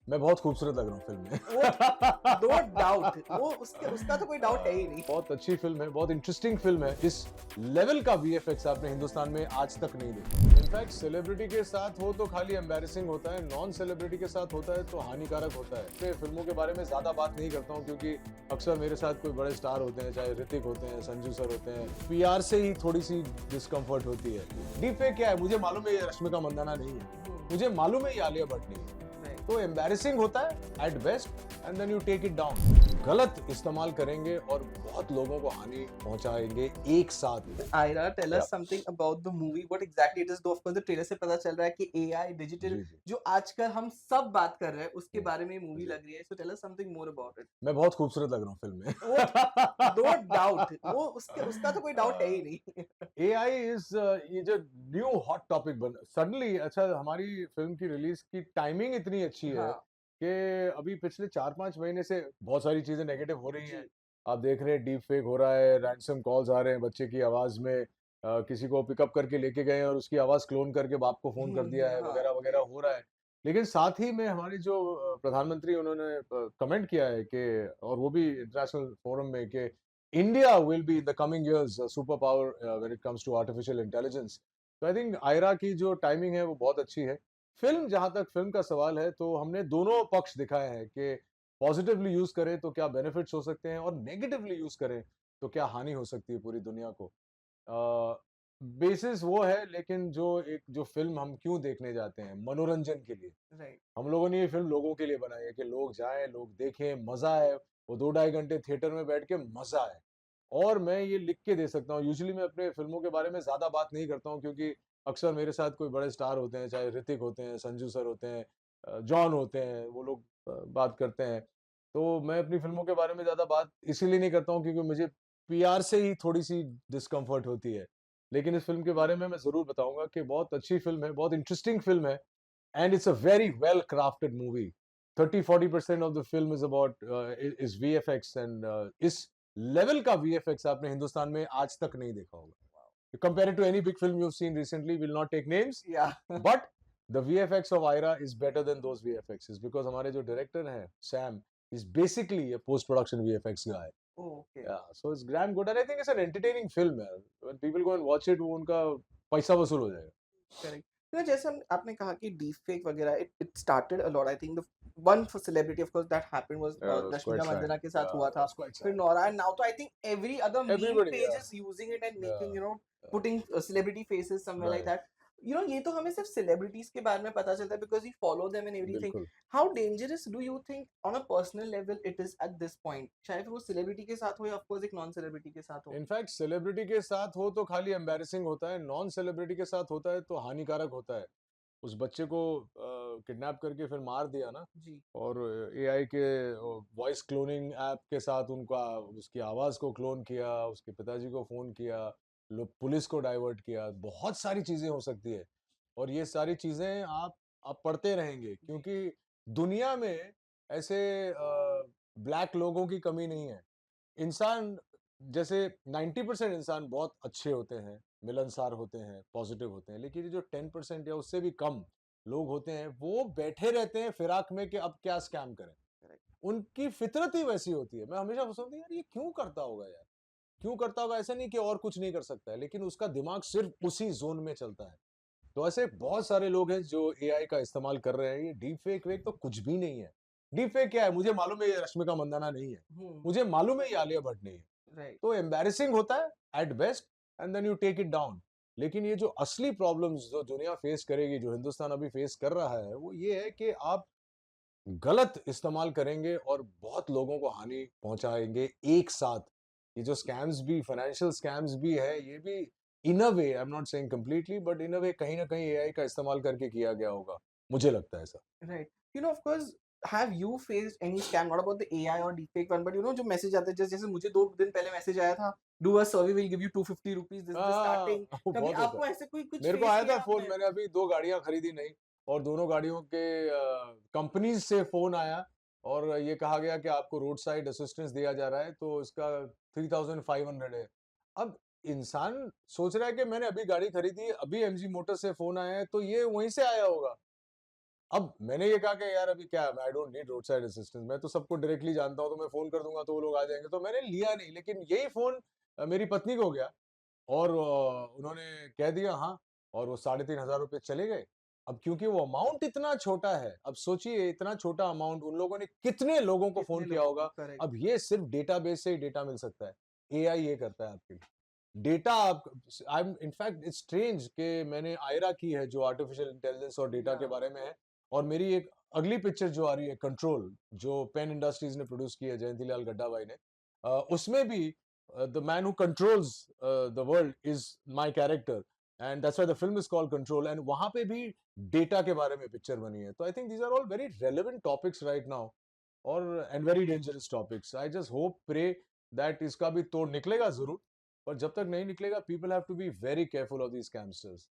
मैं बहुत खूबसूरत लग रहा हूँ फ़िल्म वो नो में। डाउट वो उसका तो कोई डाउट है ही नहीं। बहुत अच्छी फ़िल्म है, बहुत इंटरेस्टिंग फ़िल्म है। इस लेवल का वीएफएक्स आपने हिंदुस्तान में आज तक नहीं देखा। इनफैक्ट सेलिब्रिटी के साथ हो तो खाली एम्बैरेसिंग होता है, नॉन सेलिब्रिटी के साथ होता है तो हानिकारक होता है। मैं फ़िल्मों के बारे में ज़्यादा बात नहीं करता हूँ क्योंकि अक्सर मेरे साथ कोई बड़े स्टार होते हैं, चाहे ऋतिक होते हैं, संजू सर होते हैं, पीआर से ही थोड़ी-सी डिस्कम्फर्ट होती है। डीपफेक क्या है? मुझे मालूम है ये रश्मिका मंदाना नहीं है। मुझे मालूम है ये आलिया भट्ट नहीं है। राइट। तो एम्बैरेसिंग होता है at best and then you take it down. गलत इस्तेमाल करेंगे और बहुत लोगों को हानि पहुंचाएंगे एक साथ। आयरा, टेल या us something about the movie, what exactly it is. दो ऑफ कोर्स द ट्रेलर से पता चल रहा है कि एआई डिजिटल जी जी। जो आजकल हम सब बात कर रहे हैं उसके हम्म, बारे में मूवी जी। लग रही है। So tell us something more about it. मैं बहुत खूबसूरत लग रहा हूँ फिल्म वो नो डाउट में। वो उसका तो कोई डाउट है ही नहीं। एआई इज ये जो न्यू हॉट टॉपिक बन सडनली। अच्छा, हमारी फिल्म की रिलीज की टाइमिंग इतनी अच्छी है हाँ। कि अभी पिछले 4-5 महीने से बहुत सारी चीजें नेगेटिव हो रही हैं। जी। आप देख रहे हैं डीप फेक हो रहा है, रैंसम कॉल्स आ रहे हैं बच्चे की आवाज में। किसी को पिकअप करके लेके गए हैं और उसकी आवाज क्लोन करके बाप को फोन कर दिया है, हाँ। वगैरह वगैरह राइट। हो रहा है। लेकिन साथ ही में हमारी जो प्रधानमंत्री उन्होंने कमेंट किया है कि, और वो भी इंटरनेशनल फोरम में, कि India will be in the coming years a superpower when it comes to artificial intelligence. तो आई थिंक आयरा की जो टाइमिंग है वो बहुत अच्छी है। फिल्म, जहां तक फिल्म का सवाल है, तो हमने दोनों पक्ष दिखाए हैं कि पॉजिटिवली यूज करें तो क्या बेनिफिट्स हो सकते हैं और नेगेटिवली यूज करें तो क्या हानि हो सकती है पूरी दुनिया को। बेसिस वो है, लेकिन जो फिल्म हम क्यों देखने जाते हैं, मनोरंजन के लिए। राइट। हम लोगों ने ये फिल्म लोगों के लिए बनाई है कि लोग जाएं, लोग देखें, मजा आए, वो 2 ढाई घंटे थिएटर में बैठ के मजा आए। और मैं ये लिख के दे सकता हूँ। यूजुअली मैं अपने फिल्मों के बारे में ज्यादा बात नहीं करता हूँ क्योंकि अक्सर मेरे साथ कोई बड़े स्टार होते हैं, चाहे ऋतिक होते हैं, संजू सर होते हैं, जॉन होते हैं, वो लोग बात करते हैं। तो मैं अपनी फिल्मों के बारे में ज्यादा बात इसीलिए नहीं करता हूँ क्योंकि मुझे पीआर से ही थोड़ी सी डिस्कम्फर्ट होती है। लेकिन इस फिल्म के बारे में मैं जरूर बताऊंगा कि बहुत अच्छी फिल्म है, बहुत इंटरेस्टिंग फिल्म है, and it's a very well crafted movie. 30-40% of the film is about is VFX, and इस लेवल का VFX आपने हिंदुस्तान में आज तक नहीं देखा होगा। Compare it to any big film you've seen recently, will not take names, या। but the VFX of Ira is better than those VFXs because हमारे जो डायरेक्टर हैं Sam is basically a post production VFX guy. Okay. Yeah, so it's damn good and I think it's an entertaining film, man. When people go and watch it, वो उनका पैसा वसूल हो जाएगा। Correct. तो जैसे हम आपने कहा कि डीप फेक वगैरह it it started a lot. I think the one for celebrity of course that happened was Yeah, it was quite Rashmika sad. Mandanna के साथ Yeah, हुआ it था। was quite फिर sad. नोरा, एंड नाउ तो I think every other meme Everybody, page yeah, is using it and yeah, making yeah, putting celebrity faces somewhere like right, that. ये तो हमें सिर्फ सेलिब्रिटीज के बारे में पता चलता है because we follow them and everything. बिल्कुल। How dangerous do you think on a personal level it is at this point? चाहे फिर वो सेलिब्रिटी के साथ हो या ऑफ कोर्स एक नॉन सेलिब्रिटी के साथ हो। इनफैक्ट सेलिब्रिटी के साथ हो तो खाली एम्बैरेसिंग होता है, नॉन सेलिब्रिटी के साथ होता है तो हानिकारक होता है। उस बच्चे को किडनैप करके फिर मार दिया ना, जी। और एआई के वॉइस क्लोनिंग ऐप के साथ उनका उसकी आवाज़ को क्लोन किया, उसके पिताजी को फ़ोन किया, लोग पुलिस को डाइवर्ट किया, बहुत सारी चीज़ें हो सकती है। और ये सारी चीज़ें आप पढ़ते रहेंगे जी। क्योंकि दुनिया में ऐसे ब्लैक लोगों की कमी नहीं है। इंसान, जैसे 90% इंसान बहुत अच्छे होते हैं, मिलनसार होते हैं, पॉजिटिव होते हैं, लेकिन ये जो 10% या उससे भी कम लोग होते हैं, वो बैठे रहते हैं फिराक में कि अब क्या स्कैम करें। करेक्ट। उनकी फितरत ही वैसी होती है। मैं हमेशा सोचता हूँ यार ये क्यों करता होगा यार, क्यों करता होगा? ऐसा नहीं कि और कुछ नहीं कर सकता है, लेकिन उसका दिमाग सिर्फ उसी जोन में चलता है। तो ऐसे बहुत सारे लोग हैं जो एआई का इस्तेमाल कर रहे हैं। ये डीप फेक वेक तो कुछ भी नहीं है। डीप फेक क्या है? मुझे मालूम है ये रश्मिका मंदाना नहीं है। मुझे मालूम है ये आलिया भट्ट नहीं है। राइट। तो एम्बैरेसिंग होता है at best and then you take it down. लेकिन ये जो असली प्रॉब्लम्स जो दुनिया फेस करेगी, जो हिंदुस्तान अभी फेस कर रहा है, वो ये है कि आप गलत इस्तेमाल करेंगे और बहुत लोगों को हानि पहुंचाएंगे एक साथ। ये जो स्कैम्स भी, फाइनेंशियल स्कैम्स भी है, ये भी in a way, I am not saying completely, but in a way कहीं ना कहीं एआई का इस्तेमाल करके किया गया होगा। मुझे लगता है ऐसा। Right. Of course, have you faced any scam? Not about the AI or deepfake one, but जो मैसेज आते हैं, जैसे मुझे 2 दिन पहले मैसेज आया था, do a survey will give you 250 rupees, this is the हाँ, स्टार्टिंग। वो कभी बहुत होता है। आपको ऐसे कोई कुछ मेरे को फेस आया किया था है फ़ोन, आपने? मैंने अभी 2 गाड़ियाँ खरीदी नई, और दोनों गाड़ियों के कंपनीज़ से फ़ोन आया और ये कहा गया कि आपको रोड साइड असिस्टेंस दिया जा रहा है, तो इसका 3500 है। अब इंसान सोच रहा है कि मैंने अभी गाड़ी खरीदी है, अभी एमजी मोटर्स से फ़ोन आया है, तो ये वहीं से आया होगा। अब मैंने ये कहा कि यार अभी क्या I don't need road side assistance, मैं तो सबको डायरेक्टली जानता हूँ, तो मैं फ़ोन कर दूँगा तो वो लोग आ जाएँगे, तो मैंने लिया नहीं। लेकिन यही फ़ोन मेरी पत्नी को गया और उन्होंने कह दिया हाँ, और वो ₹3500 चले गए। अब क्योंकि वो अमाउंट इतना छोटा है, अब सोचिए इतना छोटा अमाउंट उन लोगों ने कितने लोगों को फ़ोन कितने किया लोगों को होगा। करेक्ट। अब ये सिर्फ़ डेटाबेस से ही डेटा मिल सकता है। एआई ये करता है आपके लिए। डेटा आप I am in fact it's strange कि मैंने आयरा की है जो आर्टिफिशियल इंटेलिजेंस और डेटा या के बारे में है, और मेरी एक अगली पिक्चर जो आ रही है कंट्रोल, जो पेन इंडस्ट्रीज ने प्रोड्यूस की है जयंती लाल गड्ढा भाई ने, उसमें भी the man who controls the world is my character, and that's why the film is called control, and वहां पे भी डेटा के बारे में पिक्चर बनी है। तो I think these are all very relevant topics right now, और and very dangerous topics. I just hope pray that इसका भी तोड़ निकलेगा जरूर, पर जब तक नहीं निकलेगा, people have to be very careful of these scamsters.